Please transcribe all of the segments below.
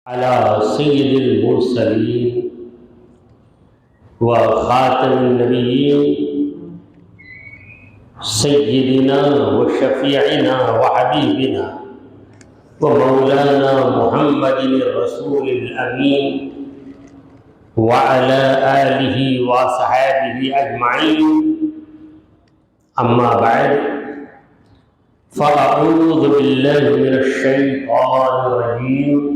على سيد المرسلين وخاتم النبيين سيدنا وشفيعنا وحبيبنا ومولانا محمد الرسول الأمين وعلى آله وصحبه أجمعين. أما بعد، فأعوذ بالله من الشيطان الرجيم.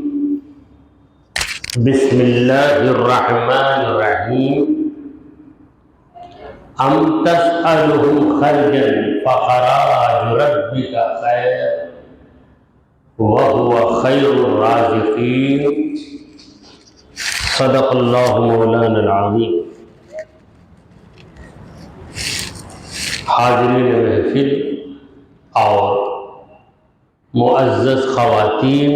بسم اللہ الرحمن الرحیم. ام تسألهم خرجا فخراج ربک خیر وهو خیر الرازقین. صدق اللہ مولانا العظیم. حاضرین محفل اور معزز خواتین،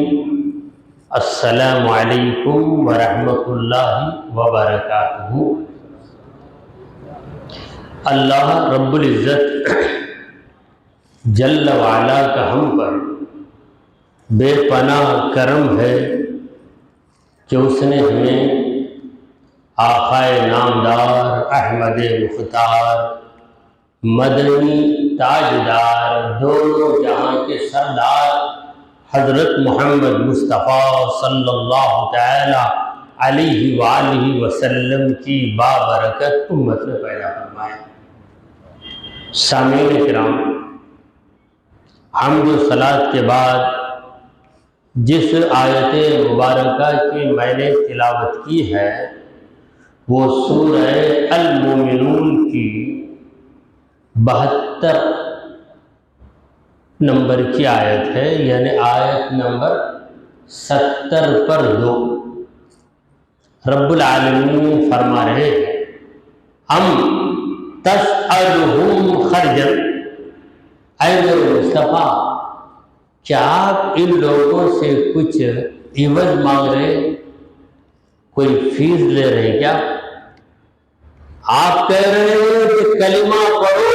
السلام علیکم ورحمۃ اللہ وبرکاتہ. اللہ رب العزت جل وعلا کا ہم پر بے پناہ کرم ہے کہ اس نے ہمیں آقائے نامدار احمد مختار مدنی تاجدار دونوں جہاں کے سردار حضرت محمد مصطفیٰ صلی اللہ تعالی علیہ وآلہ وسلم کی بابرکت امت میں پیدا فرمائے. سامعین کرام، حمد و صلاۃ کے بعد جس آیت مبارکہ کی میں نے تلاوت کی ہے وہ سورہ المومنون کی 72 نمبر کی آیت ہے، یعنی آیت نمبر 70 پر 2. رب العالمین فرما رہے ہیں ام تسألهم خرجا. اے میرے مصطفیٰ، کیا آپ ان لوگوں سے کچھ عوض مانگ رہے، کوئی فیس لے رہے کیا؟ آپ کہہ رہے ہیں کہ کلمہ پڑھو،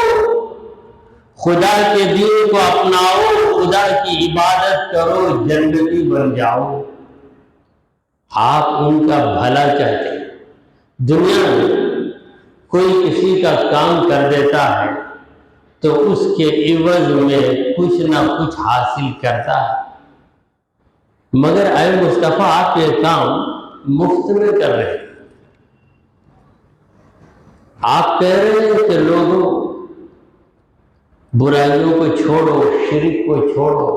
خدا کے دین کو اپناؤ، خدا کی عبادت کرو، جنتی بن جاؤ. آپ ان کا بھلا چاہتے ہیں. دنیا میں کوئی کسی کا کام کر دیتا ہے تو اس کے عوض میں کچھ نہ کچھ حاصل کرتا ہے، مگر اے مصطفیٰ آپ یہ کام مفت میں کر رہے ہیں. آپ کہہ رہے ہیں کہ لوگوں برائیوں کو چھوڑو، شرک کو چھوڑو،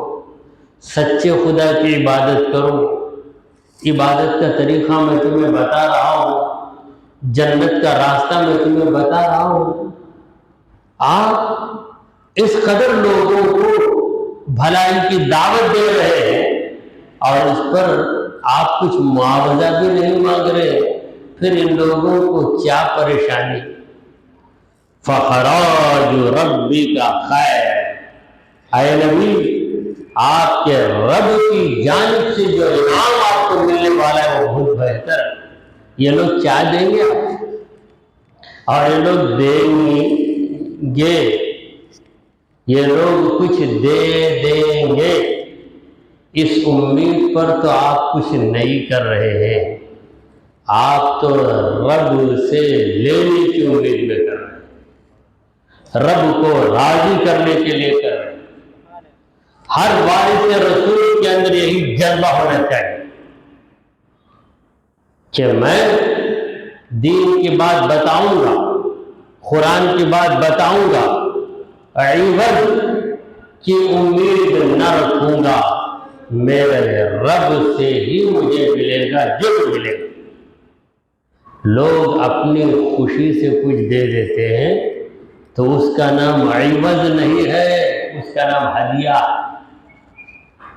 سچے خدا کی عبادت کرو. عبادت کا طریقہ میں تمہیں بتا رہا ہوں، جنت کا راستہ میں تمہیں بتا رہا ہوں. آپ اس قدر لوگوں کو بھلائی کی دعوت دے رہے ہیں اور اس پر آپ کچھ معاوضہ بھی نہیں مانگ رہے، پھر ان لوگوں کو کیا پریشانی؟ فخراج ربک خیر. اے نبی، آپ کے رب کی جانب سے جو انعام آپ کو ملنے والا ہے وہ بہت بہتر ہے. یہ لوگ کیا دیں گے اور یہ لوگ دیں گے، یہ لوگ کچھ دے دیں گے، اس امید پر تو آپ کچھ نہیں کر رہے ہیں. آپ تو رب سے لینے کی امید میں کر رہے ہیں، رب کو راضی کرنے کے لیے کر رہے ہیں. ہر وارث رسول کے اندر یہی جذبہ ہونا چاہیے کہ میں دین کی بات بتاؤں گا، قرآن کی بات بتاؤں گا، عوض کی امید نہ رکھوں گا، میرے رب سے ہی مجھے ملے گا جو ملے گا. لوگ اپنی خوشی سے کچھ دے دیتے ہیں تو اس کا نام عوض نہیں ہے، اس کا نام ہدیہ.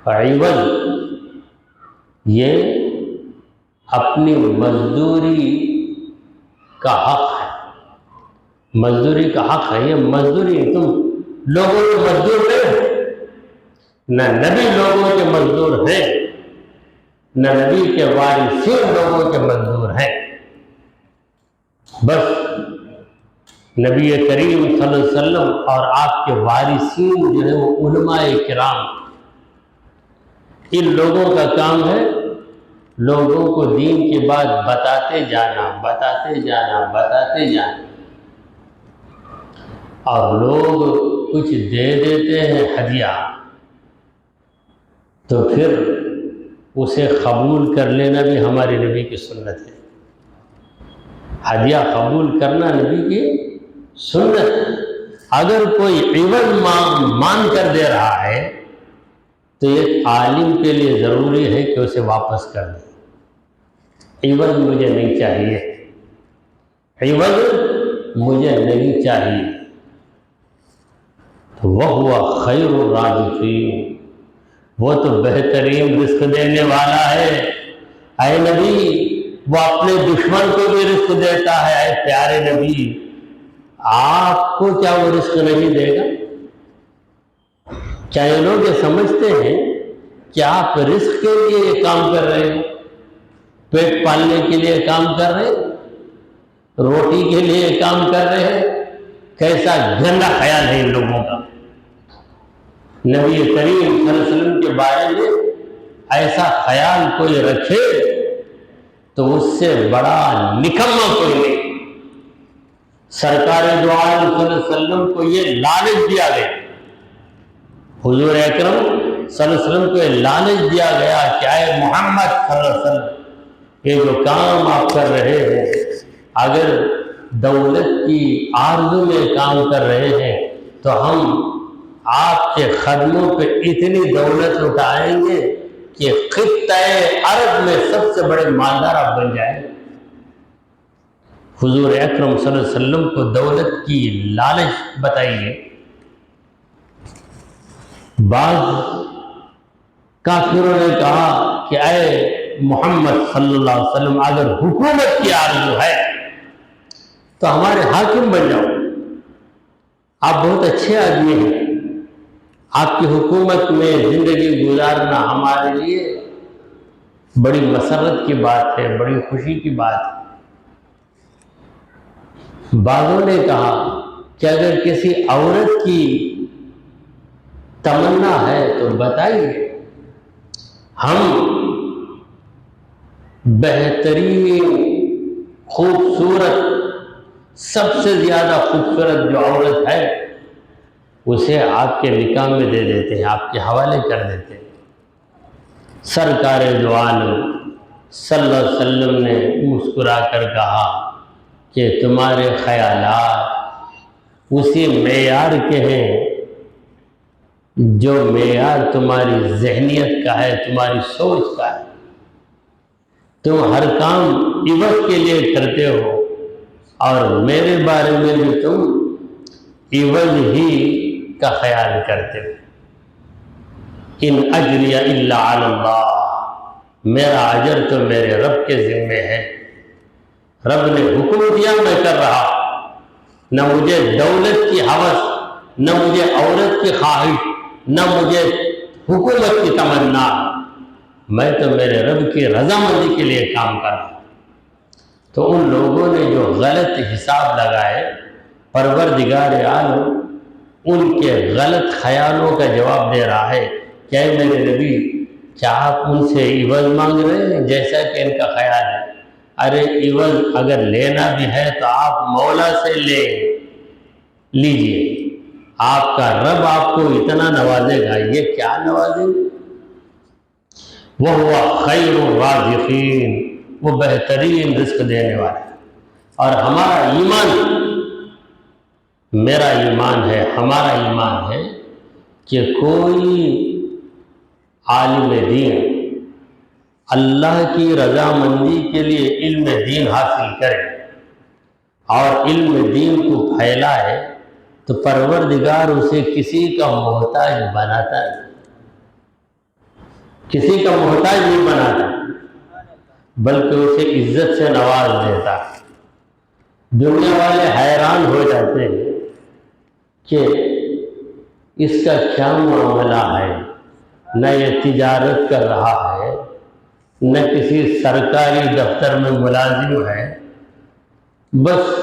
عوض یہ اپنی مزدوری کا حق ہے. مزدوری کا حق ہے. یہ مزدوری تم لوگوں کے مزدور نہیں، نہ نبی لوگوں کے مزدور ہیں، نہ نبی کے وارثین لوگوں کے مزدور ہیں. بس نبی کریم صلی اللہ علیہ وسلم اور آپ کے وارثین جو ہے وہ علماء کرام، ان لوگوں کا کام ہے لوگوں کو دین کی بات بتاتے جانا اور لوگ کچھ دے دیتے ہیں ہدیہ، تو پھر اسے قبول کر لینا بھی ہمارے نبی کی سنت ہے۔ ہدیہ قبول کرنا نبی کی سنت ہے۔ اگر کوئی عوض مان کر دے رہا ہے تو ایک عالم کے لیے ضروری ہے کہ اسے واپس کر دے، عوض مجھے نہیں چاہیے، عوض مجھے نہیں چاہیے۔ تو وَهُوَ خَيْرُ الرَّازِقِينَ، وہ تو بہترین رزق دینے والا ہے۔ اے نبی، وہ اپنے دشمن کو بھی رزق دیتا ہے۔ اے پیارے نبی، آپ کو کیا وہ رزق نہیں دے گا؟ کیا یہ لوگ یہ سمجھتے ہیں کہ آپ رزق کے لیے یہ کام کر رہے ہیں، پیٹ پالنے کے لیے کام کر رہے ہیں، روٹی کے لیے کام کر رہے ہیں؟ کیسا گندا خیال ہے ان لوگوں کا۔ نبی کریم صلی اللہ علیہ وسلم کے بارے میں ایسا خیال کوئی رکھے تو اس سے بڑا نکما کوئی نہیں۔ سرکار دو عالم صلی اللہ علیہ وسلم کو یہ لالچ دیا گیا، حضور اکرم صلی اللہ علیہ وسلم کو یہ لالچ دیا گیا کہ اے محمد صلی اللہ علیہ وسلم، یہ جو کام آپ کر رہے ہیں، اگر دولت کی آرزو میں کام کر رہے ہیں تو ہم آپ کے قدموں پہ اتنی دولت اٹھائیں گے کہ خطہ عرب میں سب سے بڑے مالدار آپ بن جائیں گے۔ حضور اکرم صلی اللہ علیہ وسلم کو دولت کی لالچ بتائیے۔ بعض کافروں نے کہا کہ اے محمد صلی اللہ علیہ وسلم، اگر حکومت کی آرزو ہے تو ہمارے حاکم بن جاؤ، آپ بہت اچھے آدمی ہیں، آپ کی حکومت میں زندگی گزارنا ہمارے لیے بڑی مسرت کی بات ہے، بڑی خوشی کی بات ہے۔ بعضوں نے کہا کہ اگر کسی عورت کی تمنا ہے تو بتائیے، ہم بہترین خوبصورت، سب سے زیادہ خوبصورت جو عورت ہے اسے آپ کے نکاح میں دے دیتے ہیں، آپ کے حوالے کر دیتے ہیں۔ سرکار دو عالم صلی اللہ علیہ وسلم نے مسکرا کر کہا کہ تمہارے خیالات اسی معیار کے ہیں جو معیار تمہاری ذہنیت کا ہے، تمہاری سوچ کا ہے۔ تم ہر کام عوض کے لیے کرتے ہو اور میرے بارے میں بھی تم عوض ہی کا خیال کرتے ہو۔ ان اجری الا علی اللہ، میرا اجر تو میرے رب کے ذمے ہے۔ رب نے حکم دیا میں کر رہا، نہ مجھے دولت کی ہوس، نہ مجھے عورت کی خواہش، نہ مجھے حکومت کی تمنا، میں تو میرے رب کی رضامندی کے لیے کام کر رہا ہوں۔ تو ان لوگوں نے جو غلط حساب لگائے، پروردگار عالم ان کے غلط خیالوں کا جواب دے رہا ہے کہ اے میرے نبی، کیا آپ ان سے عوض مانگ رہے ہیں جیسا کہ ان کا خیال ہے؟ ارے عوض اگر لینا بھی ہے تو آپ مولا سے لیجئے، آپ کا رب آپ کو اتنا نوازے گا، یہ کیا نوازے گا؟ وَهُوَ خَيْرُ الرَّازِقِينَ، وہ بہترین رزق دینے والا ہے۔ اور ہمارا ایمان، میرا ایمان ہے، ہمارا ایمان ہے کہ کوئی عالم دین اللہ کی رضامندی کے لیے علم دین حاصل کرے اور علم دین کو پھیلائے تو پروردگار اسے کسی کا محتاج بناتا ہے، کسی کا محتاج نہیں بناتا، بلکہ اسے عزت سے نواز دیتا ہے۔ دنیا والے حیران ہو جاتے ہیں کہ اس کا کیا معاملہ ہے، نہ یہ تجارت کر رہا ہے، نہ کسی سرکاری دفتر میں ملازم ہے، بس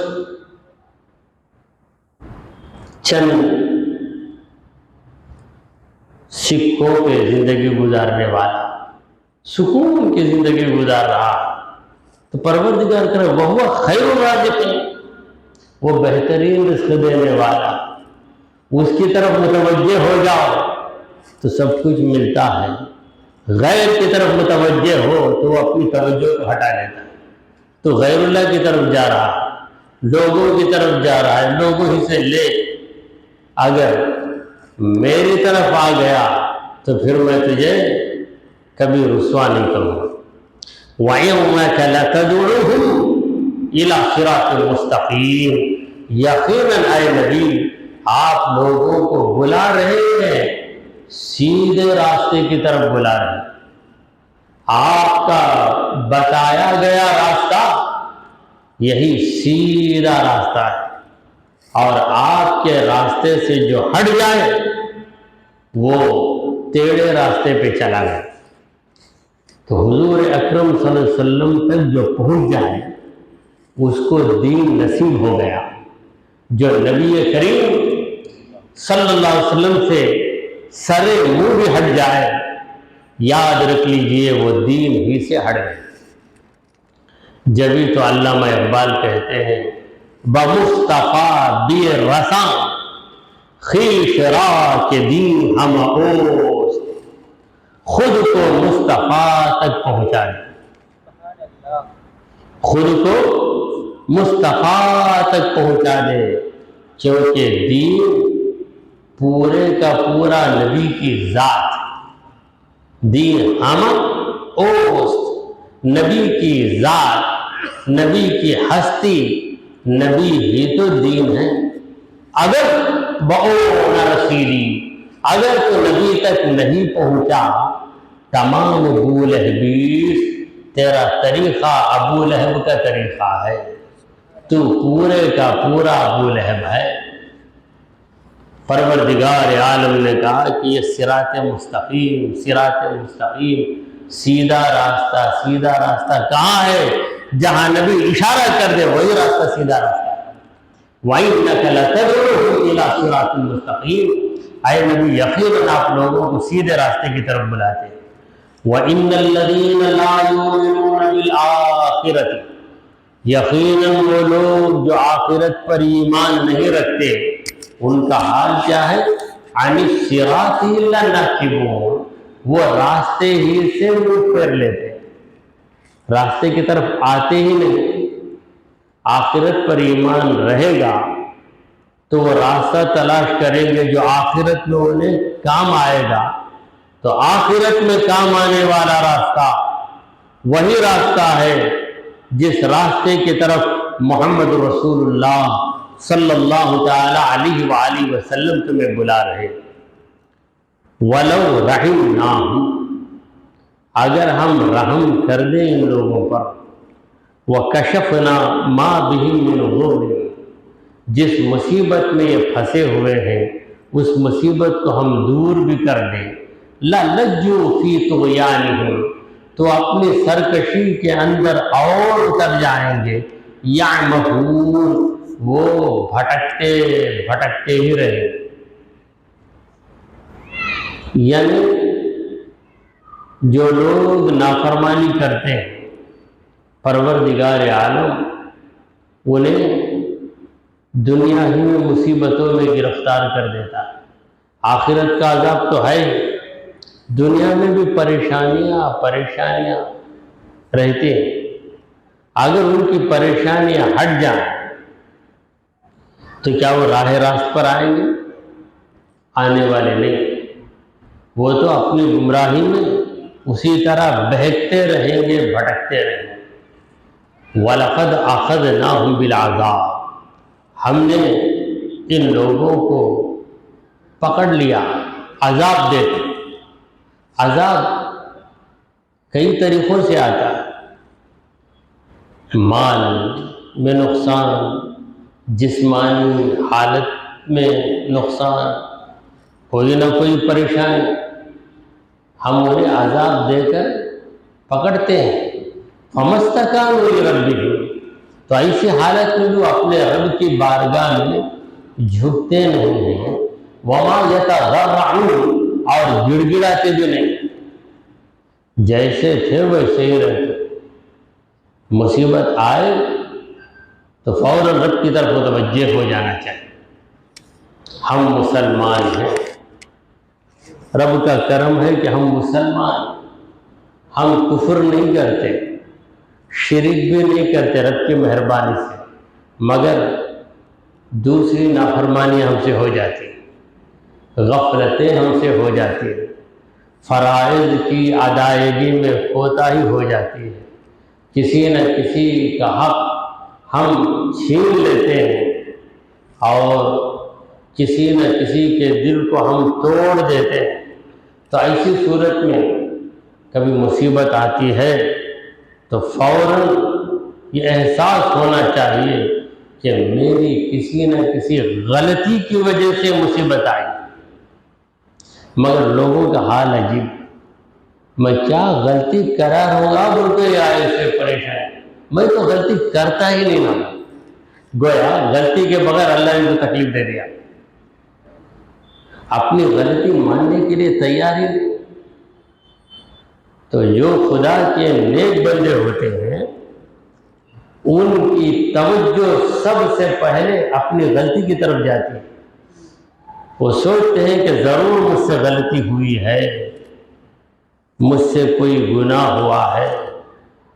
چند سکوں پہ زندگی گزارنے والا، سکون کی زندگی گزار رہا تو پروردگار کرے وہ خیر الرازقین، وہ بہترین رزق دینے والا، اس کی طرف متوجہ ہو جاؤ تو سب کچھ ملتا ہے، غیر کی طرف متوجہ ہو تو وہ اپنی توجہ کو ہٹا لیتا ہے، تو غیر اللہ کی طرف جا رہا ہے، لوگوں کی طرف جا رہا ہے، لوگوں ہی سے لے، اگر میری طرف آ گیا تو پھر میں تجھے کبھی رسوا نہیں کروں گا۔ وَإِنَّكَ لَتَدْعُوهُمْ إِلَىٰ صِرَاطٍ مُسْتَقِيمٍ، یقیناً اے نبی آپ لوگوں کو بلا رہے ہیں، سیدھے راستے کی طرف بلا رہے ہیں۔ آپ کا بتایا گیا راستہ یہی سیدھا راستہ ہے، اور آپ کے راستے سے جو ہٹ جائے وہ ٹیڑھے راستے پہ چلا گیا۔ تو حضور اکرم صلی اللہ علیہ وسلم تک جو پہنچ جائے اس کو دین نصیب ہو گیا۔ جو نبی کریم صلی اللہ علیہ وسلم سے سرے منہ بھی ہٹ جائے، یاد رکھ لیجئے وہ دین ہی سے ہٹ گئے۔ جبھی تو علامہ اقبال کہتے ہیں بمصطفیٰ بی رساں خویش را کے دین ہم اوست، خود کو مصطفیٰ تک پہنچا دے، خود کو مصطفیٰ تک پہنچا دے، کیونکہ دین پورے کا پورا نبی کی ذات، دین ہم اوست، نبی کی ذات، نبی کی ہستی، نبی ہی تو دین ہے۔ اگر بَعُونَ رسیلی، اگر تو نبی تک نہیں پہنچا، تمام ابو لہبیس، تیرا طریقہ ابو لہب کا طریقہ ہے، تو پورے کا پورا ابو لہب ہے۔ پروردگار عالم نے کہا کہ یہ صراط مستقیم، صراط مستقیم، سیدھا راستہ کہاں ہے؟ جہاں نبی اشارہ کر دے وہی راستہ سیدھا راستہ ہے۔ وَإِنَّكَ لَتَدْعُوهُمْ إِلَىٰ صِرَاطٍ مُسْتَقِيمٍ، اے نبی یقیناً آپ لوگوں کو سیدھے راستے کی طرف بلاتے ہیں۔ وَإِنَّ الَّذِينَ لَا يُؤْمِنُونَ بِالْآخِرَةِ، یقیناً وہ لوگ جو آخرت پر ایمان نہیں رکھتے ان کا حال کیا ہے؟ عَنِ الصِّرَاطِ لَنَاكِبُونَ، وہ راستے ہی سے منہ پھیر لیتے، راستے کی طرف آتے ہی نہیں۔ آخرت پر ایمان رہے گا تو وہ راستہ تلاش کریں گے جو آخرت میں انہیں کام آئے گا، تو آخرت میں کام آنے والا راستہ وہی راستہ ہے جس راستے کی طرف محمد رسول اللہ صلی اللہ تعالی علیہ وآلہ وسلم تمہیں بلا رہے۔ وَلَوْ رَحِمْنَاهُمْ، اگر ہم رحم کر دیں ان لوگوں پر، وَكَشَفْنَا مَا بِهِمْ مِنْ ضُرٍّ، جس مصیبت میں یہ پھنسے ہوئے ہیں اس مصیبت کو ہم دور بھی کر دیں، لَلَجُّوا فِي طُغْيَانِهِمْ، تو اپنی سرکشی کے اندر اور اتر جائیں گے، يَعْمَهُونَ، وہ بھٹکتے بھٹکتے ہی رہے۔ یعنی جو لوگ نافرمانی کرتے ہیں پروردگار عالم انہیں دنیا ہی میں مصیبتوں میں گرفتار کر دیتا ہے۔ آخرت کا عذاب تو ہے، دنیا میں بھی پریشانیاں رہتی ہیں۔ اگر ان کی پریشانیاں ہٹ جائیں تو کیا وہ راہ راست پر آئیں گے؟ آنے والے نہیں، وہ تو اپنی گمراہی میں اسی طرح بہکتے رہیں گے، بھٹکتے رہیں گے۔ وَلَقَدْ أَخَذْنَاهُمْ بِالْعَذَابِ، ہم نے ان لوگوں کو پکڑ لیا عذاب دیتے۔ عذاب کئی طریقوں سے آتا ہے، مال میں نقصان، جسمانی حالت میں نقصان، کوئی نہ کوئی پریشانی، ہم انہیں عذاب دے کر پکڑتے ہیں۔ فَمَسْتَكَانُوا لِرَبِّهِمْ، تو ایسی حالت میں جو اپنے رب کی بارگاہ میں جھکتے نہیں ہیں، وَمَا يَتَضَرَّعُونَ، اور گڑ گڑاتے بھی نہیں، جیسے تھے ویسے ہی رہتے، مصیبت آئے تو فوراً رب کی طرف متوجہ ہو جانا چاہیے۔ ہم مسلمان ہیں، رب کا کرم ہے کہ ہم مسلمان، ہم کفر نہیں کرتے، شرک بھی نہیں کرتے رب کی مہربانی سے، مگر دوسری نافرمانی ہم سے ہو جاتی، غفلتیں ہم سے ہو جاتی ہیں، فرائض کی ادائیگی میں کوتاہی ہو جاتی ہے، کسی نہ کسی کا حق ہم چھین لیتے ہیں اور کسی نہ کسی کے دل کو ہم توڑ دیتے ہیں۔ تو ایسی صورت میں کبھی مصیبت آتی ہے تو فوراً یہ احساس ہونا چاہیے کہ میری کسی نہ کسی غلطی کی وجہ سے مصیبت آئی، مگر لوگوں کا حال عجیب، میں کیا غلطی کرا رہوں گا بول کے آئے سے پریشان، میں تو غلطی کرتا ہی نہیں نا، گویا غلطی کے بغیر اللہ نے تو تکلیف دے دیا، اپنی غلطی ماننے کے لیے تیار ہی نہیں۔ تو جو خدا کے نیک بندے ہوتے ہیں ان کی توجہ سب سے پہلے اپنی غلطی کی طرف جاتی ہے، وہ سوچتے ہیں کہ ضرور مجھ سے غلطی ہوئی ہے، مجھ سے کوئی گناہ ہوا ہے،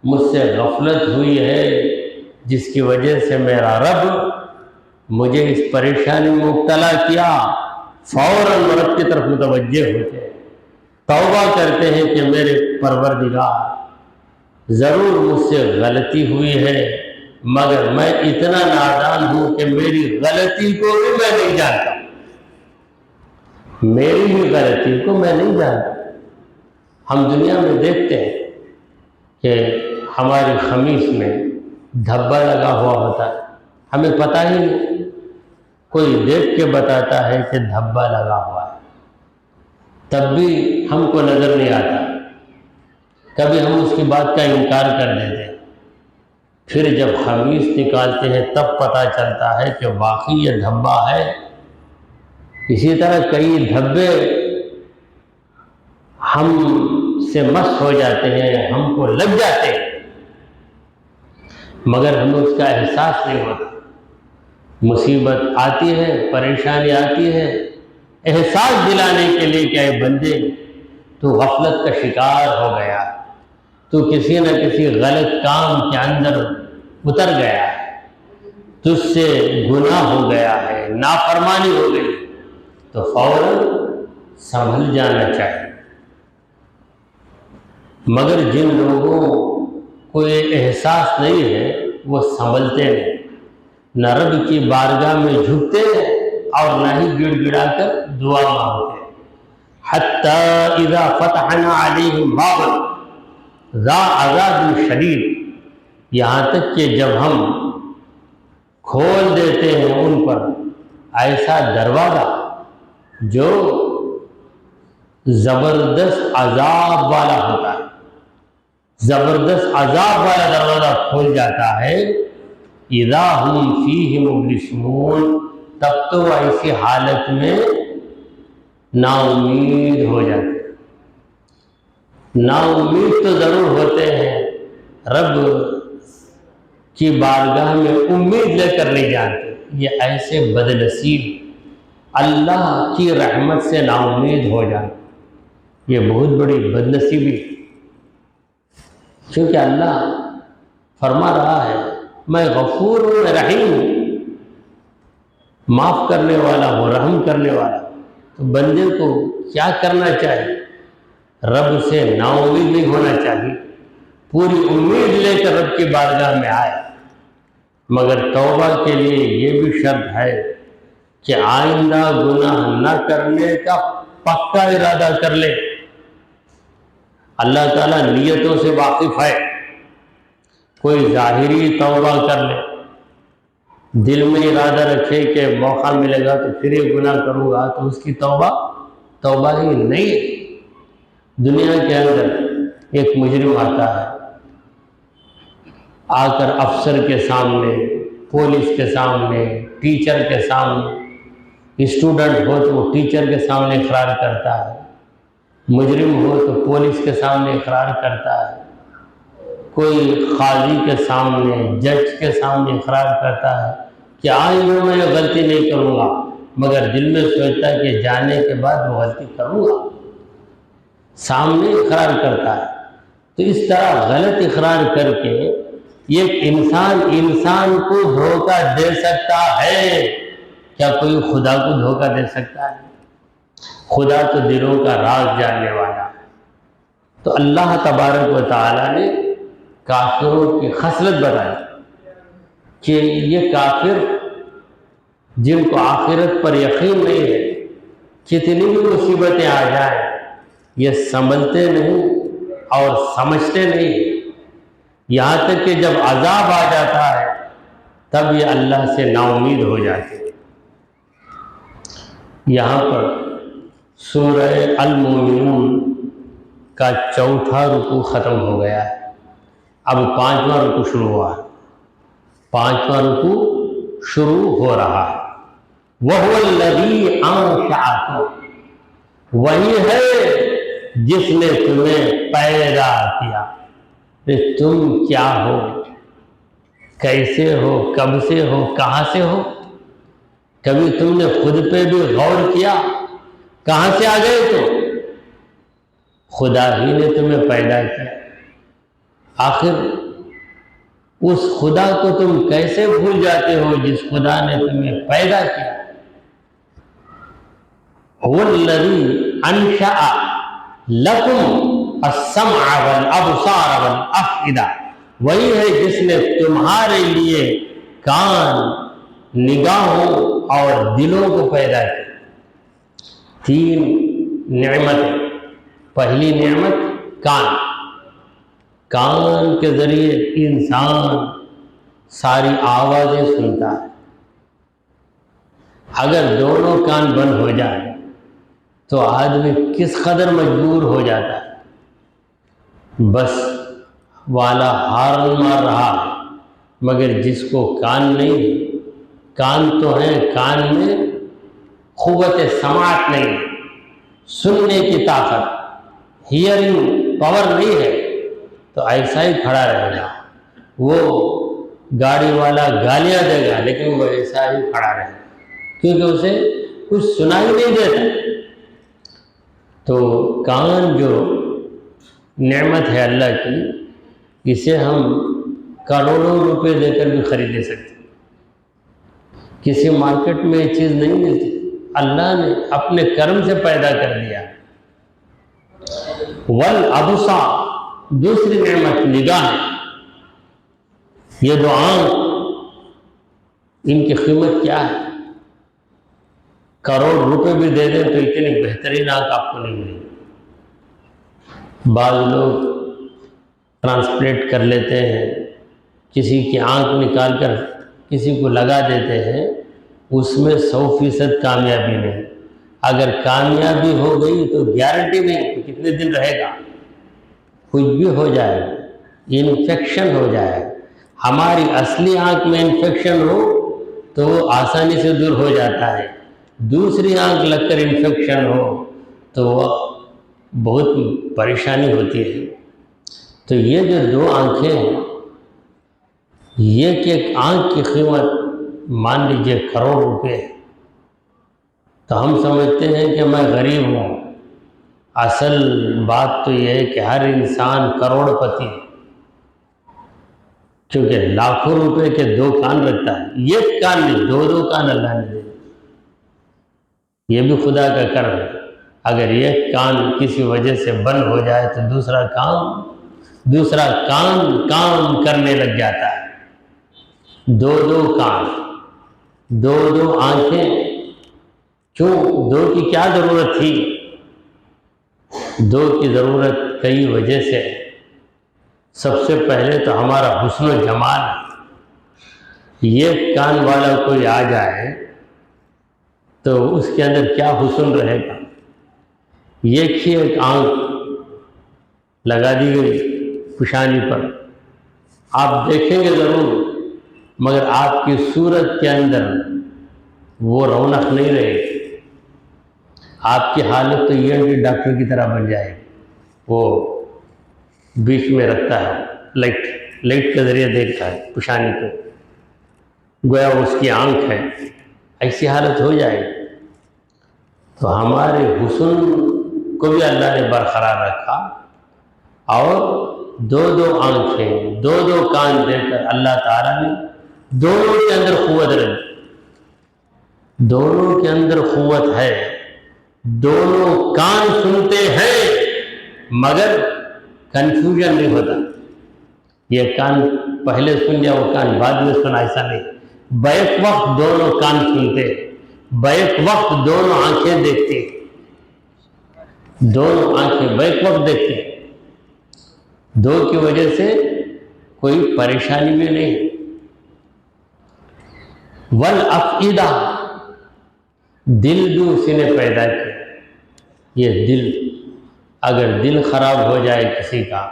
مجھ سے غفلت ہوئی ہے جس کی وجہ سے میرا رب مجھے اس پریشانی میں مبتلا کیا۔ فوراً رب کی طرف متوجہ ہوتے ہیں، توبہ کرتے ہیں کہ میرے پروردگار ضرور مجھ سے غلطی ہوئی ہے، مگر میں اتنا نادان ہوں کہ میری غلطی کو بھی میں نہیں جانتا، میری بھی غلطی کو میں نہیں جانتا۔ ہم دنیا میں دیکھتے ہیں کہ ہماری خمیس میں دھبا لگا ہوا ہوتا ہے، ہمیں پتہ ہی نہیں، کوئی دیکھ کے بتاتا ہے کہ دھبا لگا ہوا ہے، تب بھی ہم کو نظر نہیں آتا، کبھی ہم اس کی بات کا انکار کر دیتے ہیں، پھر جب خمیس نکالتے ہیں تب پتہ چلتا ہے کہ واقعی یہ دھبا ہے۔ اسی طرح کئی دھبے ہم سے مس ہو جاتے ہیں، ہم کو لگ جاتے ہیں، مگر ہمیں اس کا احساس نہیں ہوتا۔ مصیبت آتی ہے، پریشانی آتی ہے، احساس دلانے کے لیے کہ اے بندے تو غفلت کا شکار ہو گیا، تو کسی نہ کسی غلط کام کے اندر اتر گیا ہے، تجھ سے گناہ ہو گیا ہے، نافرمانی ہو گئی، تو فوراً سنبھل جانا چاہیے۔ مگر جن لوگوں کو یہ احساس نہیں ہے وہ سنبھلتے نہیں، نہ رب کی بارگاہ میں جھکتے ہیں اور نہ ہی گڑ گڑا کر دعا مانگتے ہیں۔ حتی اذا فتحنا علیہم بابا ذا عذاب شدید، یہاں تک کہ جب ہم کھول دیتے ہیں ان پر ایسا دروازہ جو زبردست عذاب والا ہوتا ہے، زبردست عذاب والا دروازہ کھول جاتا ہے، اذا ہم فیہ مبلسون، تب تو وہ ایسی حالت میں نا امید ہو جاتے ہیں۔ نا امید تو ضرور ہوتے ہیں، رب کی بارگاہ میں امید لے کر نہیں جاتے، یہ ایسے بدنصیب اللہ کی رحمت سے نا امید ہو جاتے، یہ بہت بڑی بدنصیبی، کیونکہ اللہ فرما رہا ہے میں غفور ہوں، میں رحیم ہوں، معاف کرنے والا ہوں، رحم کرنے والا ہوں۔ تو بندے کو کیا کرنا چاہیے؟ رب سے نا امید نہیں ہونا چاہیے، پوری امید لے کر رب کی بارگاہ میں آئے، مگر توبہ کے لیے یہ بھی شرط ہے کہ آئندہ گناہ نہ کرنے کا پکا ارادہ کر لے۔ اللہ تعالیٰ نیتوں سے واقف ہے، کوئی ظاہری توبہ کر لے، دل میں ارادہ رکھے کہ موقع ملے گا تو پھر یہ گناہ کروں گا، تو اس کی توبہ ہی نہیں ہے۔ دنیا کے اندر ایک مجرم آتا ہے، آ کر افسر کے سامنے، پولیس کے سامنے، ٹیچر کے سامنے، اسٹوڈنٹ ہو تو وہ ٹیچر کے سامنے اقرار کرتا ہے مجرم ہو تو پولیس کے سامنے اقرار کرتا ہے، کوئی قاضی کے سامنے، جج کے سامنے اقرار کرتا ہے کہ آئندہ میں یہ غلطی نہیں کروں گا، مگر دل میں سوچتا ہے کہ جانے کے بعد وہ غلطی کروں گا، سامنے اقرار کرتا ہے۔ تو اس طرح غلط اقرار کر کے ایک انسان کو دھوکہ دے سکتا ہے، کیا کوئی خدا کو دھوکہ دے سکتا ہے؟ خدا تو دلوں کا راز جاننے والا ہے۔ تو اللہ تبارک و تعالیٰ نے کافروں کی خصلت بتائی کہ یہ کافر جن کو آخرت پر یقین نہیں ہے، کتنی بھی مصیبتیں آ جائیں یہ سنبھلتے نہیں اور سمجھتے نہیں، یہاں تک کہ جب عذاب آ جاتا ہے تب یہ اللہ سے نا امید ہو جاتے ہیں۔ یہاں پر سورہ المومنون کا 4تھا رکوع ختم ہو گیا ہے، اب 5واں رکوع شروع ہوا ہے، 5واں رکوع شروع ہو رہا ہے۔ وَهُوَ الَّذِي أَنشَأَكُم، وہی ہے جس نے تمہیں پیدا کیا۔ تم کیا ہو، کیسے ہو، کب سے ہو، کہاں سے ہو؟ کبھی تم نے خود پہ بھی غور کیا؟ کہاں سے آ گئے تم؟ خدا ہی نے تمہیں پیدا کیا۔ آخر اس خدا کو تم کیسے بھول جاتے ہو جس خدا نے تمہیں پیدا کیا؟ هُوَ الَّذِي أَنشَأَ لَكُمْ السَّمْعَ وَالْأَبْصَارَ وَالْأَفْئِدَةَ، وہی ہے جس نے تمہارے لیے کان، نگاہوں اور دلوں کو پیدا کیا۔ 3 نعمتیں۔ پہلی نعمت کان کے ذریعے انسان ساری آوازیں سنتا ہے۔ اگر دونوں کان بند ہو جائیں تو آدمی کس قدر مجبور ہو جاتا ہے، بس والا ہارن مار رہا ہے، مگر جس کو کان نہیں، کان تو ہیں، کان میں قوت سماعت نہیں، سننے کی طاقت، ہیئرنگ پاور نہیں ہے، تو ایسا ہی کھڑا رہے گا۔ وہ گاڑی والا گالیاں دے گا لیکن وہ ایسا ہی کھڑا رہے گا، کیونکہ اسے کچھ سنائی نہیں دیتا۔ تو کان جو نعمت ہے اللہ کی، اسے ہم کروڑوں روپے دے کر بھی خرید لے سکتے، کسی مارکیٹ میں یہ چیز نہیں ملتی، اللہ نے اپنے کرم سے پیدا کر دیا۔ والابصار، دوسری نعمت نگاہ ہے۔ یہ دو آنکھ، ان کی قیمت کیا ہے؟ کروڑ روپے بھی دے دیں تو اتنی بہترین آنکھ آپ کو نہیں ملے گی۔ بعض لوگ ٹرانسپلانٹ کر لیتے ہیں، کسی کی آنکھ نکال کر کسی کو لگا دیتے ہیں، اس میں 100% کامیابی نہیں۔ اگر کامیابی ہو گئی تو گارنٹی نہیں کہ کتنے دن رہے گا، کچھ بھی ہو جائے گا، انفیکشن ہو جائے گا۔ ہماری اصلی آنکھ میں انفیکشن ہو تو وہ آسانی سے دور ہو جاتا ہے، دوسری آنکھ لگ کر انفیکشن ہو تو وہ بہت پریشانی ہوتی ہے۔ تو یہ جو دو آنکھیں ہیں، یہ کہ ایک آنکھ کی قیمت مان لیجئے کروڑ روپے ہے، تو ہم سمجھتے ہیں کہ میں غریب ہوں۔ اصل بات تو یہ ہے کہ ہر انسان کروڑ پتی ہے، کیونکہ لاکھوں روپے کے 2 کان رکھتا ہے، ایک کان نہیں، 2 کان اللہ نے دے۔ یہ بھی خدا کا کرم ہے۔ اگر ایک کان کسی وجہ سے بند ہو جائے تو دوسرا کان کام کرنے لگ جاتا ہے۔ 2 کان، 2 آنکھیں، کیوں 2 کی کیا ضرورت تھی؟ 2 کی ضرورت کئی وجہ سے۔ سب سے پہلے تو ہمارا حسن و جمال ہے۔ ایک کان والا کوئی آ جائے تو اس کے اندر کیا حسن رہے گا؟ ایک آنکھ لگا دی گئی پیشانی پر، آپ دیکھیں گے ضرور، مگر آپ کی صورت کے اندر وہ رونق نہیں رہے گی۔ آپ کی حالت تو یہ ہے کہ ڈاکٹر کی طرح بن جائے، وہ بیچ میں رکھتا ہے، لائٹ کے ذریعے دیکھتا ہے پیشانی کو، گویا اس کی آنکھ ہے، ایسی حالت ہو جائے۔ تو ہمارے حسن کو بھی اللہ نے برقرار رکھا، اور دو آنکھیں، دو کان دے کر اللہ تعالیٰ نے دونوں کے اندر قوت رکھی، دونوں کے اندر قوت ہے، دونوں کان سنتے ہیں، مگر کنفیوژن نہیں ہوتا، یہ کان پہلے سن لیا وہ کان بعد میں سنا، ایسا نہیں، بیک وقت دونوں کان سنتے، بیک وقت دونوں آنکھیں دیکھتے، دونوں آنکھیں بیک وقت دیکھتے، دو کی وجہ سے کوئی پریشانی بھی نہیں۔ والافئدہ، دل بھی اسی نے پیدا کیا، یہ دل، اگر دل خراب ہو جائے کسی کا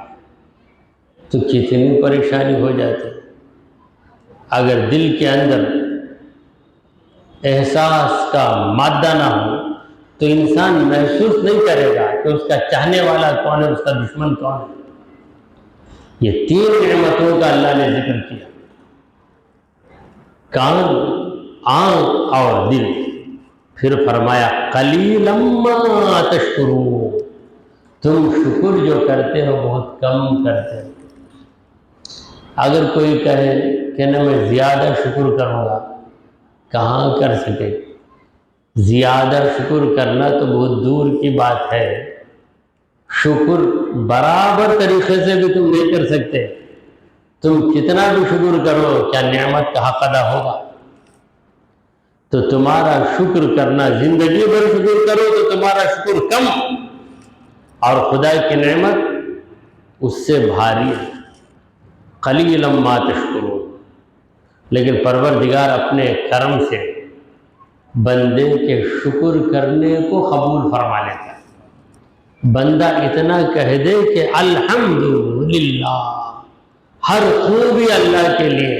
تو کتنی پریشانی ہو جاتی، اگر دل کے اندر احساس کا مادہ نہ ہو تو انسان محسوس نہیں کرے گا کہ اس کا چاہنے والا کون ہے، اس کا دشمن کون ہے۔ یہ تین نعمتوں کا اللہ نے ذکر کیا، کان، آنکھ اور دل، پھر فرمایا قلیلا ما تشکرون، تم شکر جو کرتے ہو بہت کم کرتے ہو۔ اگر کوئی کہے کہ نہ میں زیادہ شکر کروں گا، کہاں کر سکے، زیادہ شکر کرنا تو بہت دور کی بات ہے، شکر برابر طریقے سے بھی تم نہیں کر سکتے، تم کتنا بھی شکر کرو کیا نعمت کا حق ادا ہوگا؟ تو تمہارا شکر کرنا، زندگی بھر شکر کرو تو تمہارا شکر کم، اور خدا کی نعمت اس سے بھاری ہے، قلیلا ما تشکرون۔ لیکن پروردگار اپنے کرم سے بندے کے شکر کرنے کو قبول فرما لیتا ہے، بندہ اتنا کہہ دے کہ الحمدللہ، ہر خوبی اللہ کے لیے،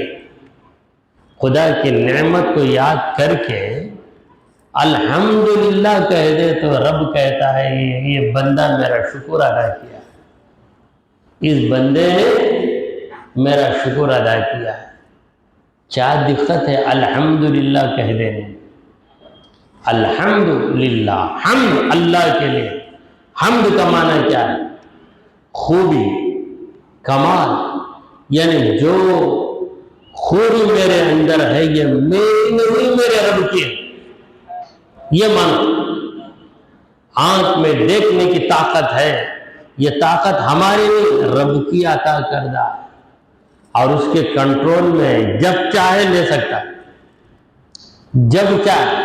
خدا کی نعمت کو یاد کر کے الحمدللہ کہہ دے تو رب کہتا ہے یہ بندہ میرا شکر ادا کیا، اس بندے نے میرا شکر ادا کیا ہے۔ کیا دقت ہے الحمدللہ کہہ دینے، الحمدللہ، حمد اللہ کے لیے، حمد کا معنی کیا ہے؟ خوبی، کمال، یعنی جو خوبی میرے اندر ہے یہ میری نہیں، میرے رب کی ہے، یہ معنی۔ آنکھ میں دیکھنے کی طاقت ہے، یہ طاقت ہماری نہیں، رب کی عطا کردہ، اور اس کے کنٹرول میں جب چاہے لے سکتا، جب چاہے۔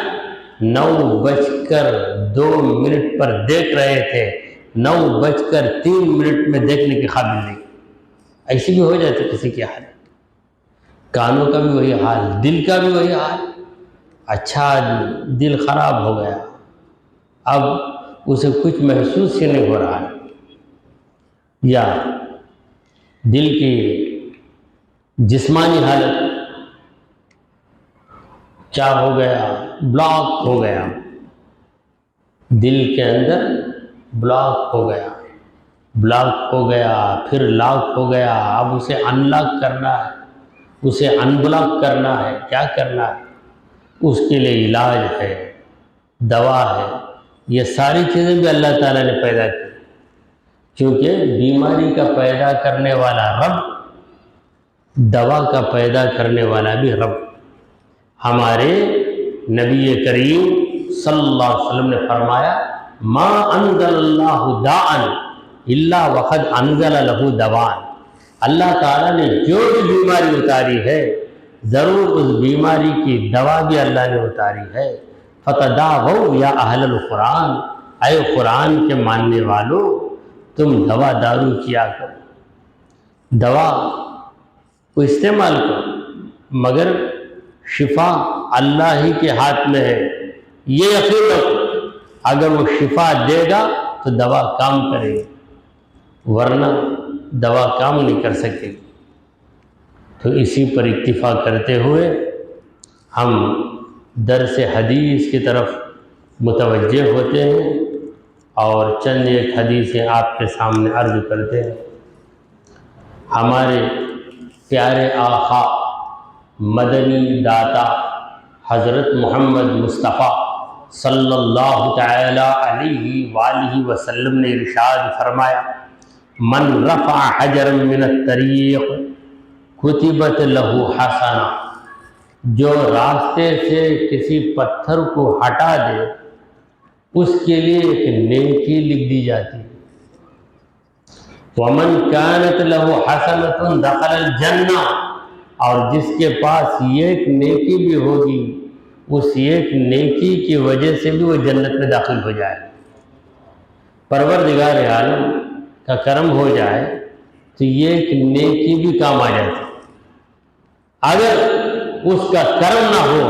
9:02 پر دیکھ رہے تھے، 9:03 میں دیکھنے کے قابل نہیں، ایسی بھی ہو جاتی کسی کی حالت، کانوں کا بھی وہی حال، دل کا بھی وہی حال۔ اچھا دل خراب ہو گیا، اب اسے کچھ محسوس ہی نہیں ہو رہا ہے، یا دل کی جسمانی حالت کیا ہو گیا، بلاک ہو گیا، دل کے اندر بلاک ہو گیا، بلاک ہو گیا، پھر لاک ہو گیا، اب اسے ان لاک کرنا ہے، اسے ان بلاک کرنا ہے، کیا کرنا ہے؟ اس کے لیے علاج ہے، دوا ہے، یہ ساری چیزیں بھی اللہ تعالیٰ نے پیدا کی، کیونکہ بیماری کا پیدا کرنے والا رب، دوا کا پیدا کرنے والا بھی رب۔ ہمارے نبی کریم صلی اللہ علیہ وسلم نے فرمایا ما انزل اللہ داء الا وقد انزل له دواء، اللہ تعالیٰ نے جو بھی بیماری اتاری ہے ضرور اس بیماری کی دوا بھی اللہ نے اتاری ہے۔ فتداووا یا اہل القرآن، اے قرآن کے ماننے والوں تم دوا دارو کیا کرو، دوا کو استعمال کرو، مگر شفا اللہ ہی کے ہاتھ میں ہے، یہ یقین رکھو، اگر وہ شفا دے گا تو دوا کام کرے گی، ورنہ دوا کام نہیں کر سکے گی۔ تو اسی پر اکتفا کرتے ہوئے ہم درس حدیث کی طرف متوجہ ہوتے ہیں اور چند ایک حدیثیں آپ کے سامنے عرض کرتے ہیں۔ ہمارے پیارے آقا مدنی داتا حضرت محمد مصطفیٰ صلی اللہ تعالی علیہ وآلہ وسلم نے ارشاد فرمایا، من رفع حجرا من الطریق کتبت لہ حسنہ، جو راستے سے کسی پتھر کو ہٹا دے اس کے لیے ایک نیکی لکھ دی جاتی ہے۔ وَمَنْ كَانَتْ لَهُ حَسَنَةٌ دَخَلَ الْجَنَّةَ، اور جس کے پاس یہ ایک نیکی بھی ہوگی اس ایک نیکی کی وجہ سے بھی وہ جنت میں داخل ہو جائے۔ پروردگار عالم کا کرم ہو جائے تو یہ ایک نیکی بھی کام آ جاتی۔ اگر اس کا کرم نہ ہو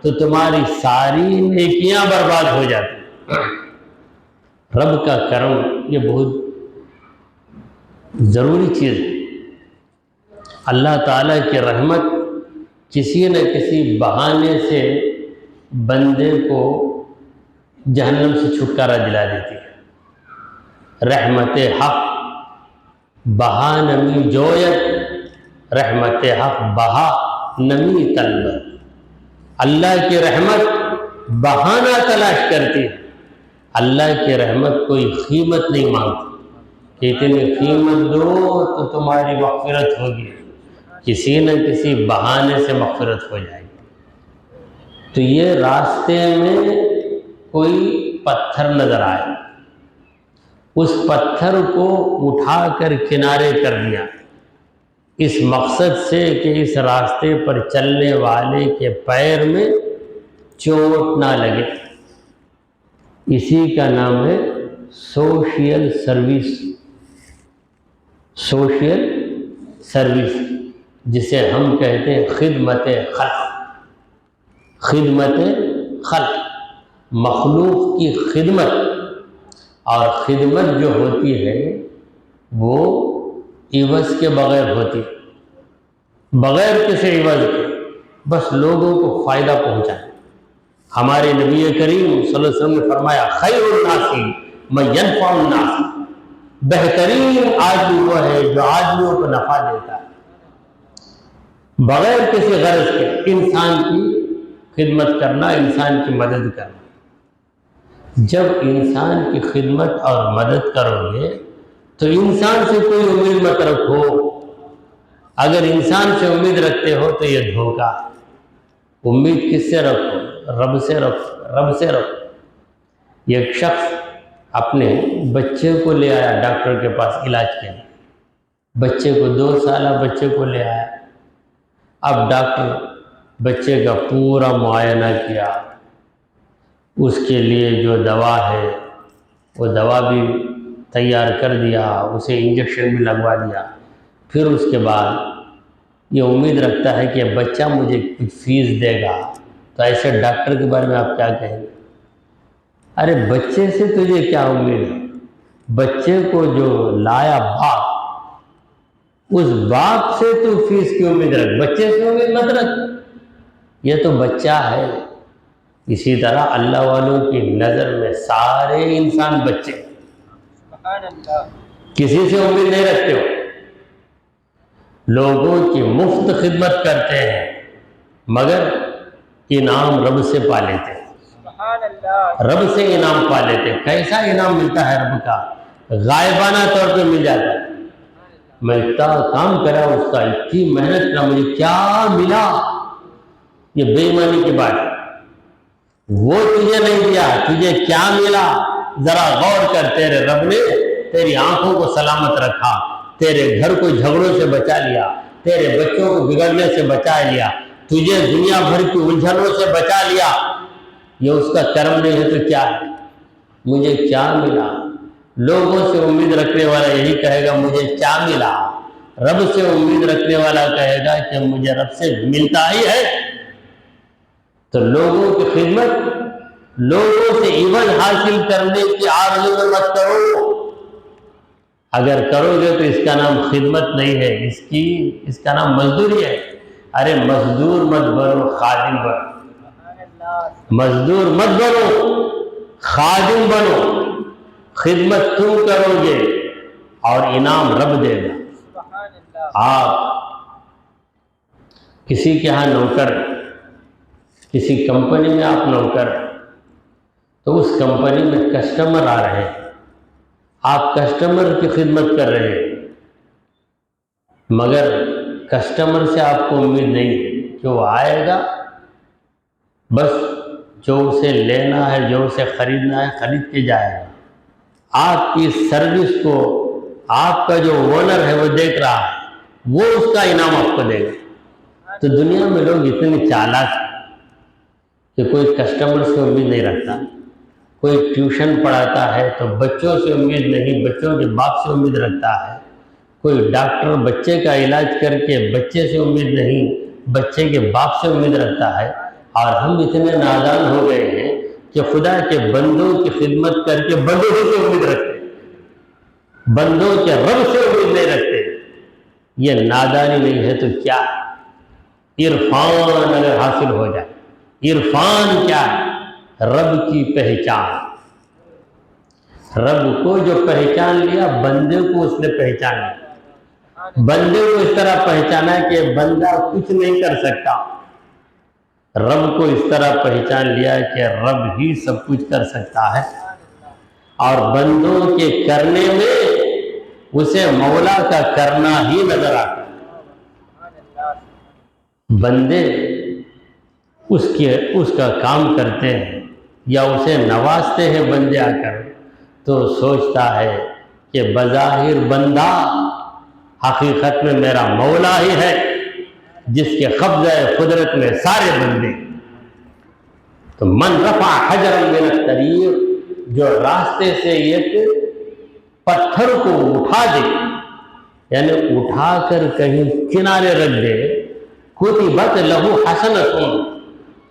تو تمہاری ساری نیکیاں برباد ہو جاتی۔ رب کا کرم یہ بہت ضروری چیز ہے۔ اللہ تعالیٰ کی رحمت کسی نہ کسی بہانے سے بندے کو جہنم سے چھٹکارا دلا دیتی ہے۔ رحمت حق بہا نمی جویت، رحمت حق بہا نمی طلبت۔ اللہ کی رحمت بہانہ تلاش کرتی ہے، اللہ کی رحمت کوئی قیمت نہیں مانگتی کہ اتنی قیمت دو تو تمہاری مغفرت ہوگی، کسی نہ کسی بہانے سے مغفرت ہو جائے گی۔ تو یہ راستے میں کوئی پتھر نظر آئے، اس پتھر کو اٹھا کر کنارے کر دیا، اس مقصد سے کہ اس راستے پر چلنے والے کے پیر میں چوٹ نہ لگے۔ اسی کا نام ہے سوشل سروس، سوشل سروس جسے ہم کہتے ہیں خدمت خلق۔ خدمت خلق، مخلوق کی خدمت، اور خدمت جو ہوتی ہے وہ عوض کے بغیر ہوتی، بغیر کسی عوض کے، بس لوگوں کو فائدہ پہنچائے۔ ہمارے نبی کریم صلی اللہ علیہ وسلم نے فرمایا، خیر الناس من ینفع الناس، بہترین آدمی وہ ہے جو آدمیوں کو نفع دیتا ہے بغیر کسی غرض کے۔ انسان کی خدمت کرنا، انسان کی مدد کرنا۔ جب انسان کی خدمت اور مدد کرو گے تو انسان سے کوئی امید مت رکھو۔ اگر انسان سے امید رکھتے ہو تو یہ دھوکہ۔ امید کس سے رکھو؟ رب سے رکھو، رب سے رکھو۔ ایک شخص اپنے بچے کو لے آیا ڈاکٹر کے پاس علاج کے لیے، بچے کو 2 سالہ بچے کو لے آیا۔ اب ڈاکٹر بچے کا پورا معائنہ کیا، اس کے لیے جو دوا ہے وہ دوا بھی تیار کر دیا، اسے انجیکشن بھی لگوا دیا۔ پھر اس کے بعد یہ امید رکھتا ہے کہ بچہ مجھے کچھ فیس دے گا۔ تو ایسے ڈاکٹر کے بارے میں آپ کیا کہیں گے؟ ارے بچے سے تجھے کیا امید ہے؟ بچے کو جو لایا باپ، اس باپ سے تو فیس کی امید رکھ، بچے سے امید مت رکھ، یہ تو بچہ ہے۔ اسی طرح اللہ والوں کی نظر میں سارے انسان بچے، کسی سے امید نہیں رکھتے ہو۔ لوگوں کی مفت خدمت کرتے ہیں مگر انعام رب سے پا لیتے ہیں، رب سے انعام پا لیتے ہیں۔ کیسا انعام ملتا ہے رب کا؟ غائبانہ طور پہ مل جاتا ہے۔ میں اتنا کام کرا اس کا، اتنی محنت کرا، مجھے کیا ملا؟ یہ بے ایمانی کی بات ہے۔ وہ تجھے نہیں دیا، تجھے کیا ملا؟ ذرا غور کر، تیرے رب نے تیری آنکھوں کو سلامت رکھا، تیرے گھر کو جھگڑوں سے بچا لیا، تیرے بچوں کو بگڑنے سے بچا لیا، تجھے دنیا بھر کی الجھنوں سے بچا لیا۔ یہ اس کا کرم نہیں ہے تو کیا ہے؟ مجھے کیا ملا؟ لوگوں سے امید رکھنے والا یہی کہے گا مجھے کیا ملا۔ رب سے امید رکھنے والا کہے گا کہ مجھے رب سے ملتا ہی ہے۔ تو لوگوں کی خدمت، لوگوں سے عوض حاصل کرنے کی آرزو میں مت کرو۔ اگر کرو گے تو اس کا نام خدمت نہیں ہے، اس کا نام مزدوری ہے۔ ارے مزدور مت بنو، خادم بنو۔ مزدور مت بنو، خادم بنو، خدمت تم کرو گے اور انعام رب دے گا۔ آپ کسی کے ہاں نوکر، کسی کمپنی میں آپ نوکر، تو اس کمپنی میں کسٹمر آ رہے ہیں، آپ کسٹمر کی خدمت کر رہے ہیں، مگر کسٹمر سے آپ کو امید نہیں کہ وہ آئے گا، بس جو اسے لینا ہے، جو اسے خریدنا ہے خرید کے جائے گا۔ آپ کی سروس کو آپ کا جو اونر ہے وہ دیکھ رہا ہے، وہ اس کا انعام آپ کو دے گا۔ تو دنیا میں لوگ اتنے چالاک ہیں کہ کوئی کسٹمر سے امید نہیں رکھتا، کوئی ٹیوشن پڑھاتا ہے تو بچوں سے امید نہیں، بچوں کے باپ سے امید رکھتا ہے، کوئی ڈاکٹر بچے کا علاج کر کے بچے سے امید نہیں، بچے کے باپ سے امید رکھتا ہے۔ اور ہم اتنے نادان ہو گئے ہیں کہ خدا کے بندوں کی خدمت کر کے بندوں سے امید رکھتے، بندوں کے رب سے امید نہیں رکھتے۔ یہ نادانی نہیں ہے تو کیا؟ عرفان اگر حاصل ہو جائے، عرفان کیا ہے؟ رب کی پہچان۔ رب کو جو پہچان لیا، بندے کو اس نے پہچان لیا، بندے کو اس طرح پہچانا کہ بندہ کچھ نہیں کر سکتا، رب کو اس طرح پہچان لیا کہ رب ہی سب کچھ کر سکتا ہے، اور بندوں کے کرنے میں اسے مولا کا کرنا ہی نظر آتا ہے۔ بندے اس کا کام کرتے ہیں یا اسے نوازتے ہیں بندے آ کر، تو سوچتا ہے کہ بظاہر بندہ حقیقت میں میرا مولا ہی ہے، جس کے قبضہ قدرت میں سارے بندے۔ تو من رفع حجرا من الطریق، جو راستے سے ایک پتھر کو اٹھا دے، یعنی اٹھا کر کہیں کنارے رکھ دے، کتبت لہ حسنۃ،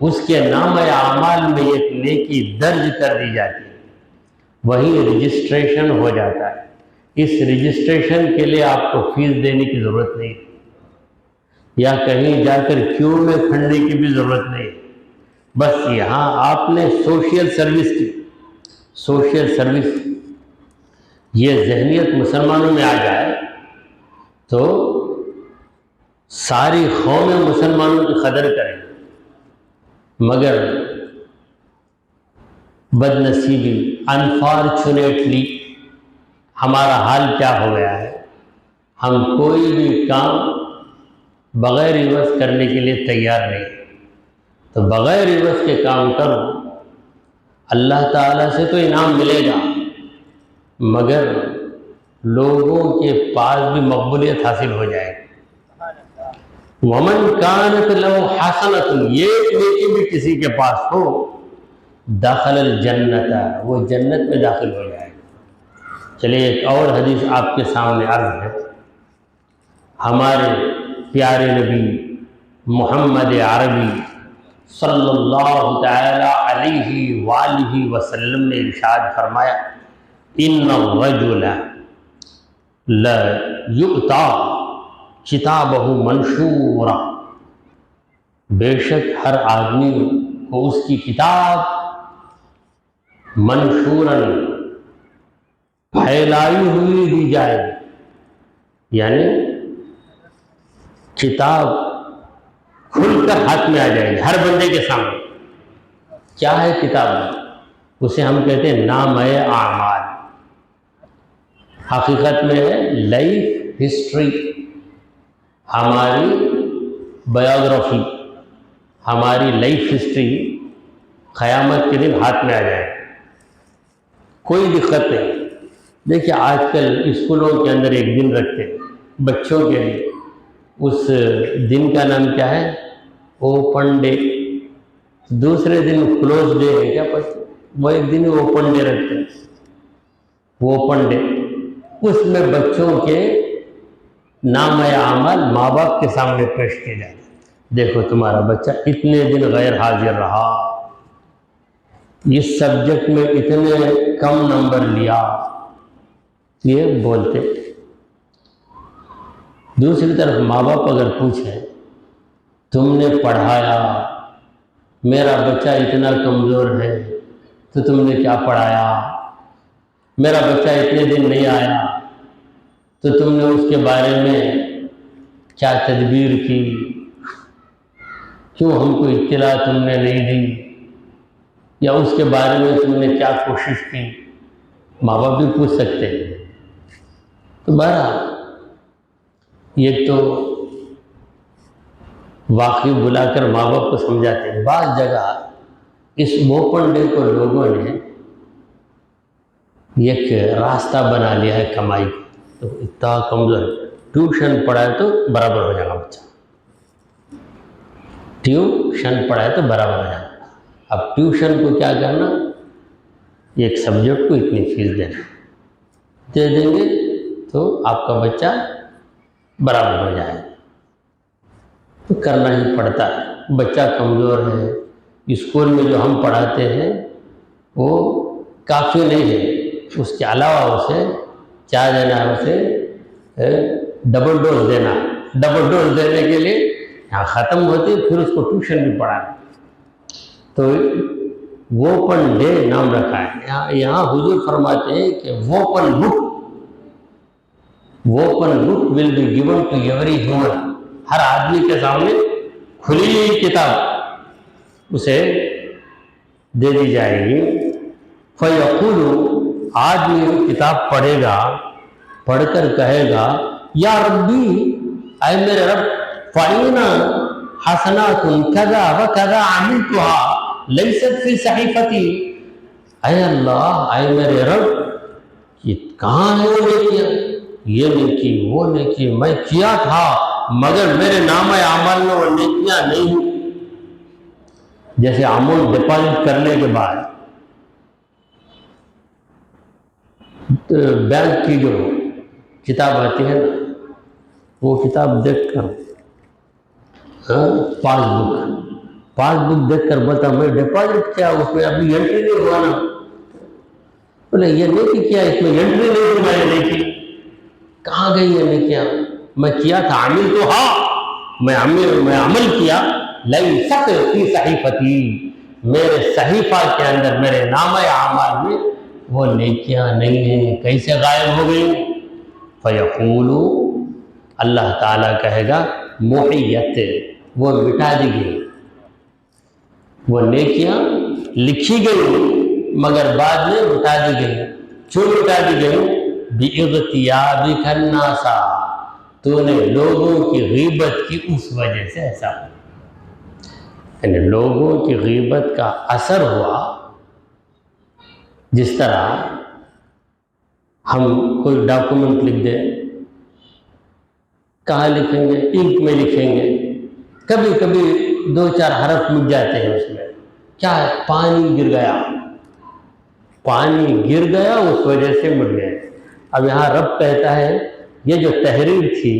اس کے نام اعمال میں ایک نیکی درج کر دی جاتی ہے، وہی رجسٹریشن ہو جاتا ہے۔ اس رجسٹریشن کے لیے آپ کو فیس دینے کی ضرورت نہیں، یا کہیں جا کر کیو میں کھڑنے کی بھی ضرورت نہیں، بس یہاں آپ نے سوشل سروس کی، سوشل سروس، یہ ذہنیت مسلمانوں میں آ جائے تو ساری قومیں مسلمانوں کی قدر کریں۔ مگر بدنصیبی، انفارچونیٹلی ہمارا حال کیا ہو گیا ہے، ہم کوئی بھی کام بغیر عوض کرنے کے لیے تیار نہیں۔ تو بغیر عوض کے کام کرو، اللہ تعالیٰ سے تو انعام ملے گا، مگر لوگوں کے پاس بھی مقبولیت حاصل ہو جائے گی۔ وَمَنْ كَانَتْ لَهُ حَسَنَةٌ، یہ نیکی بھی کسی کے پاس ہو، دخل الجنت، وہ جنت میں داخل ہو جائے گا۔ چلیے ایک اور حدیث آپ کے سامنے عرض ہے۔ ہمارے پیارے نبی محمد عربی صلی اللہ تعالی علیہ وآلہ وسلم نے ارشاد فرمایا، ان الرجل لیؤتی کتابہ منشورا، بے شک ہر آدمی کو اس کی کتاب منشوراً، پھیلائی ہوئی دی جائے گی، یعنی کتاب کھل کر ہاتھ میں آ جائے گی ہر بندے کے سامنے۔ کیا ہے کتاب؟ اسے ہم کہتے ہیں نامہ اعمال، حقیقت میں ہے لائف ہسٹری، ہماری بایوگرافی، ہماری لائف ہسٹری قیامت کے دن ہاتھ میں آ جائے، کوئی دقت نہیں۔ دیکھیے آج کل اسکولوں کے اندر ایک دن رکھتے ہیں بچوں کے لیے، اس دن کا نام کیا ہے؟ Open day. دوسرے دن کلوز ڈے ہے کیا پتہ؟ وہ ایک دن اوپن ڈے رکھتے ہیں، اوپن ڈے، اس میں بچوں کے نام اعمال ماں باپ کے سامنے پیش کیے جاتے ہیں۔ دیکھو تمہارا بچہ اتنے دن غیر حاضر رہا، اس سبجیکٹ میں اتنے کم نمبر لیا، یہ بولتے۔ دوسری طرف ماں باپ اگر پوچھیں تم نے پڑھایا، میرا بچہ اتنا کمزور ہے، تو تم نے کیا پڑھایا؟ میرا بچہ اتنے دن نہیں آیا تو تم نے اس کے بارے میں کیا تدبیر کی؟ کیوں ہم کو اطلاع تم نے نہیں دی؟ یا اس کے بارے میں تم نے کیا کوشش کی؟ ماں باپ بھی پوچھ سکتے ہیں۔ تو بہرحال یہ تو واقعی بلا کر ماں باپ کو سمجھاتے ہیں۔ بعض جگہ اس اوپن ڈے کو لوگوں نے ایک راستہ بنا لیا ہے کمائی کا، تو اتنا کمزور ٹیوشن پڑھائے تو برابر ہو جائے گا بچہ، ٹیوشن پڑھائے تو برابر ہو جائے گا۔ اب ٹیوشن کو کیا کرنا، ایک سبجیکٹ کو اتنی فیس دینا، دے دیں گے تو آپ کا بچہ برابر ہو جائے گا۔ تو کرنا ہی پڑتا ہے، بچہ کمزور ہے، اسکول میں جو ہم پڑھاتے ہیں وہ کافی نہیں ہے، اس کے علاوہ اسے کیا دینا ہے، اسے ڈبل ڈوز دینا ہے۔ ڈبل ڈوز دینے کے لیے یہاں ختم ہوتی پھر اس کو ٹیوشن بھی پڑھانا، تو اوپن ڈے نام رکھا ہے۔ یہاں حضور فرماتے ہیں کہ open book will be given to every human, ہر آدمی کے سامنے کھلی ہوئی کتاب اسے دے دی جائے گی۔ فَيَقُولُ، آدمی وہ کتاب پڑھے گا، پڑھ کر کہے گا یا ربی، اے میرے رب، فَإِنَّ حَسَنَاتٌ كَذَا وَكَذَا عَمِلْتُهَا لَيْسَتْ فِي صَحِيفَتِي، اے اللہ، اے میرے رب، یہ کہاں ہے وہ نیکیاں، یہ نیکی وہ نیکی میں کیا تھا مگر میرے نام اعمال میں وہ نیکیاں نہیں ہوئی۔ جیسے اماؤنٹ ڈپازٹ کرنے کے بعد بینک کی جو کتاب آتی ہے نا، وہ کتاب دیکھ کر پاس بک دیکھ کر بتا میں ڈپازٹ کیا، اس میں ابھی انٹری نہیں ہوا نا، بولے یہ نیکی کیا، اس میں انٹری نہیں ہوئی، میں نے نیکی کہاں گئی یہ نیکیاں، میں کیا تھا، عامل تو ہاں میں عمل کیا، لیست فی صحیفتی، میرے صحیفہ کے اندر، میرے نامہ اعمال میں وہ نیکیاں نہیں ہیں، کیسے غائب ہو گئی؟ فیقول، اللہ تعالیٰ کہے گا محیت، وہ مٹا دی گئی، وہ نیکیاں لکھی گئی مگر بعد میں مٹا دی گئی۔ کیوں مٹا دی گئی؟ بِإِغْتِيَابِكَ النَّاسَ، تو نے لوگوں کی غیبت کی اس وجہ سے ایسا ہوا، یعنی لوگوں کی غیبت کا اثر ہوا۔ جس طرح ہم کوئی ڈاکومنٹ لکھ دیں، کہاں لکھیں گے؟ انک میں لکھیں گے، کبھی کبھی 2-4 حرف مٹ جاتے ہیں اس میں، کیا ہے؟ پانی گر گیا، اس وجہ سے مٹ گئے۔ اب یہاں رب کہتا ہے یہ جو تحریر تھی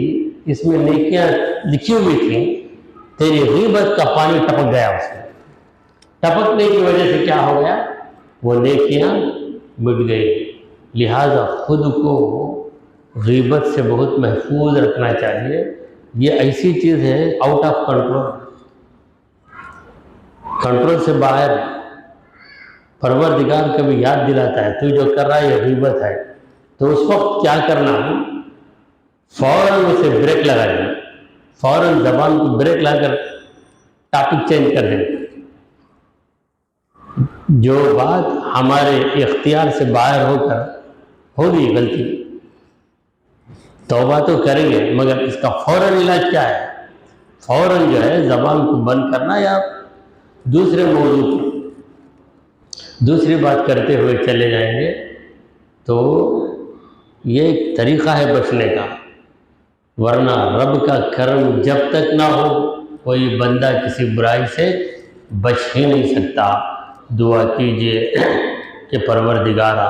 اس میں نیکیاں لکھی ہوئی تھیں، تیری غیبت کا پانی ٹپک گیا، اس میں ٹپکنے کی وجہ سے کیا ہو گیا؟ وہ نیکیاں مٹ گئی۔ لہٰذا خود کو غیبت سے بہت محفوظ رکھنا چاہیے، یہ ایسی چیز ہے آؤٹ آف کنٹرول سے باہر۔ پروردگار کبھی یاد دلاتا ہے تو جو کر رہا ہے یہ غیبت ہے، تو اس وقت کیا کرنا ہے؟ فوراً اسے بریک لگا دینا، فوراً زبان کو بریک لا کر ٹاپک چینج کر دینا۔ جو بات ہمارے اختیار سے باہر ہو کر ہو گئی غلطی، توبہ تو کریں گے مگر اس کا فوراً علاج کیا ہے؟ فوراً جو ہے زبان کو بند کرنا، یا دوسرے موضوع پر دوسری بات کرتے ہوئے چلے جائیں گے، تو یہ ایک طریقہ ہے بچنے کا۔ ورنہ رب کا کرم جب تک نہ ہو کوئی بندہ کسی برائی سے بچ ہی نہیں سکتا۔ دعا کیجئے کہ پروردگارا،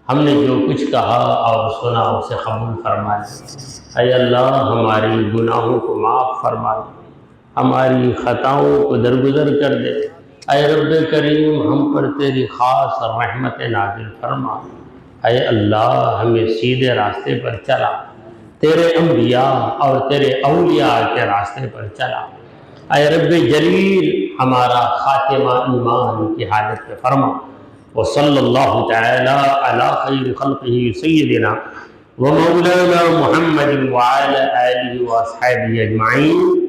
ہم نے جو کچھ کہا اور سنا اسے قبول فرما لے۔ اے اللہ، ہماری گناہوں کو معاف فرما دے، ہماری خطاؤں کو درگزر کر دے۔ اے رب کریم، ہم پر تیری خاص رحمت نازل فرما۔ اے اللہ، ہمیں سیدھے راستے پر چلا، تیرے انبیاء اور تیرے اولیاء کے راستے پر چلا۔ اے رب جلیل، ہمارا خاتمہ ایمان کی حالت میں فرما۔ وصلی اللہ تعالی علی خیر خلقہ سیدنا ومولانا محمد وعلی آلہ واصحابہ اجمعین